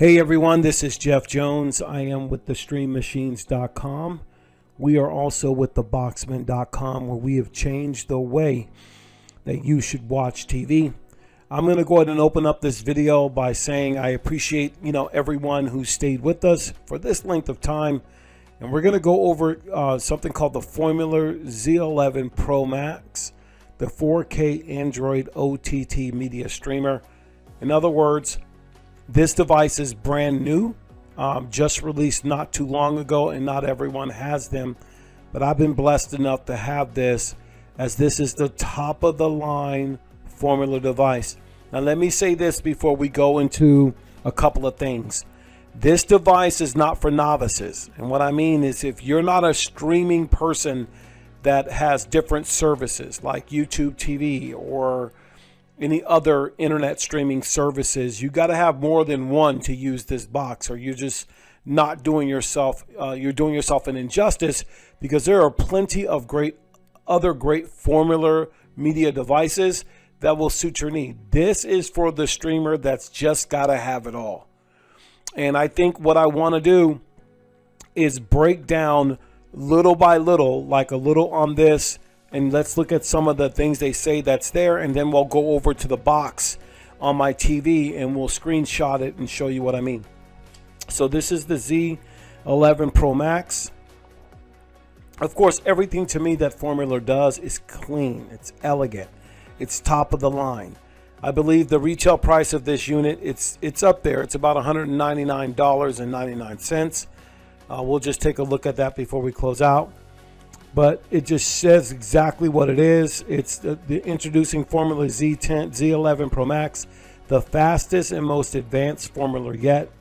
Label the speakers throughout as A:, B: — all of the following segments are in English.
A: Hey everyone, this is Jeff Jones. I am with thestreammachines.com. We are also with theboxman.com, where we have changed the way that you should watch TV. I'm going to go ahead and open up this video by saying I appreciate, everyone who stayed with us for this length of time. And we're going to go over something called the Formuler Z11 Pro Max, the 4K Android OTT media streamer. In other words, this device is brand new, just released not too long ago, and not everyone has them. But I've been blessed enough to have this, as this is the top of the line Formula device. Now let me say this before we go into a couple of things. This device is not for novices. And what I mean is, if you're not a streaming person that has different services like YouTube TV or any other internet streaming services, you got to have more than one to use this box, or you're just not doing yourself, you're doing yourself an injustice, because there are plenty of other great Formula media devices that will suit your need. This is for the streamer that's just got to have it all. And I think what I want to do is break down little by little, like a little on this, and let's look at some of the things they say that's there, and then we'll go over to the box on my TV and we'll screenshot it and show you what I mean. So this is the Z11 Pro Max. Of course, everything to me that Formuler does is clean, it's elegant, it's top of the line. I believe the retail price of this unit, it's up there. It's about $199.99. We'll just take a look at that before we close out. But it just says exactly what it is. It's the introducing Formuler Z11 Pro Max, the fastest and most advanced Formuler yet.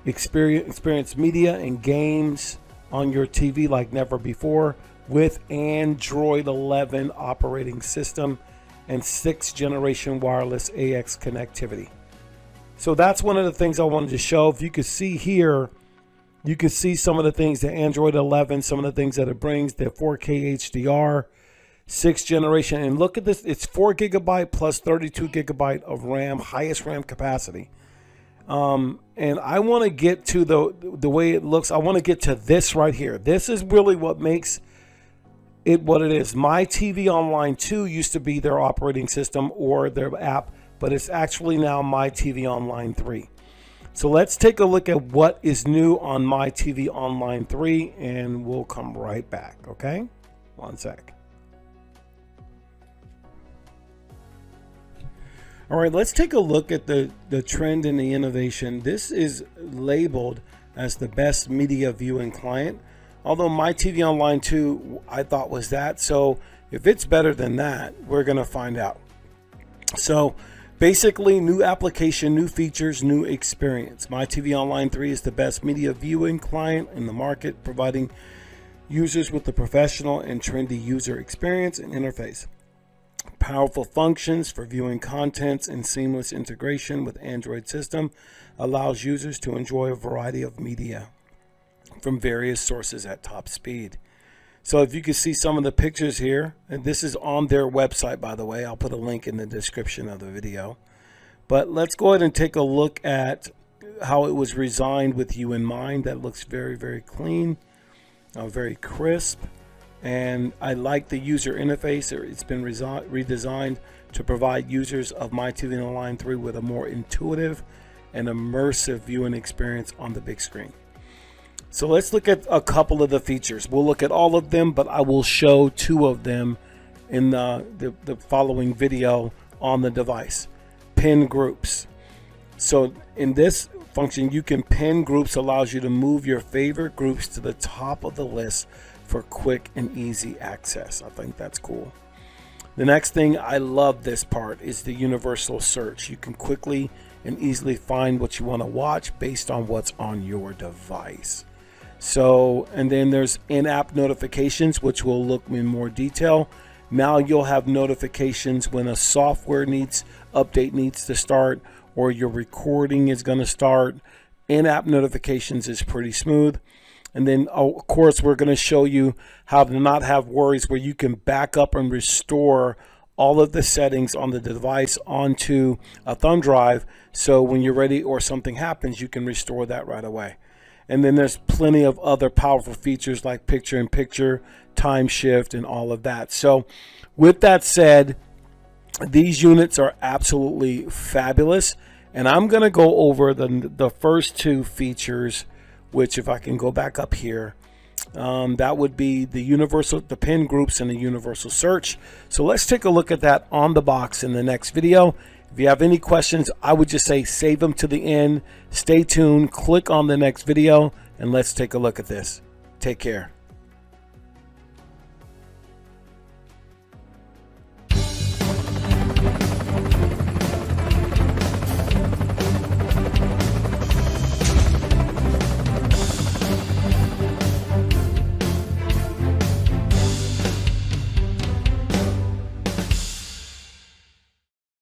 A: Experience media and games on your TV like never before, with Android 11 operating system and 6th generation wireless AX connectivity. So that's one of the things I wanted to show. If you could see here, you can see some of the things, the Android 11, some of the things that it brings, the 4K HDR, 6th generation. And look at this, it's 4 gigabyte plus 32 gigabyte of RAM, highest RAM capacity. And I want to get to the way it looks. I want to get to this right here. This is really what makes it what it is. My TV Online 2 used to be their operating system or their app, but it's actually now My TV Online 3. So let's take a look at what is new on My TV Online 3, and we'll come right back, okay? One sec. All right, let's take a look at the trend and the innovation. This is labeled as the best media viewing client, although My TV Online 2 I thought was that. So if it's better than that, we're going to find out. So basically, new application, new features, new experience. My TV Online 3 is the best media viewing client in the market, providing users with the professional and trendy user experience and interface. Powerful functions for viewing contents and seamless integration with Android system allows users to enjoy a variety of media from various sources at top speed. So if you can see some of the pictures here, and this is on their website, by the way, I'll put a link in the description of the video. But let's go ahead and take a look at how it was designed with you in mind. That looks very, very clean, very crisp. And I like the user interface. It's been redesigned to provide users of My TV Online 3 with a more intuitive and immersive viewing experience on the big screen. So let's look at a couple of the features. We'll look at all of them, but I will show two of them in the following video on the device. Pin groups. So in this function, you can pin groups, allows you to move your favorite groups to the top of the list for quick and easy access. I think that's cool. The next thing, I love this part, is the universal search. You can quickly and easily find what you want to watch based on what's on your device. So, and then there's in-app notifications, which we'll look in more detail. Now you'll have notifications when a software update needs to start, or your recording is going to start. In-app notifications is pretty smooth. And then, of course, we're going to show you how to not have worries, where you can back up and restore all of the settings on the device onto a thumb drive, so when you're ready or something happens, you can restore that right away. And then there's plenty of other powerful features like picture-in-picture, time shift, and all of that. So with that said, these units are absolutely fabulous. And I'm going to go over the first two features, which if I can go back up here, that would be the pin groups and the universal search. So let's take a look at that on the box in the next video. If you have any questions, I would just say save them to the end. Stay tuned, click on the next video, and let's take a look at this. Take care.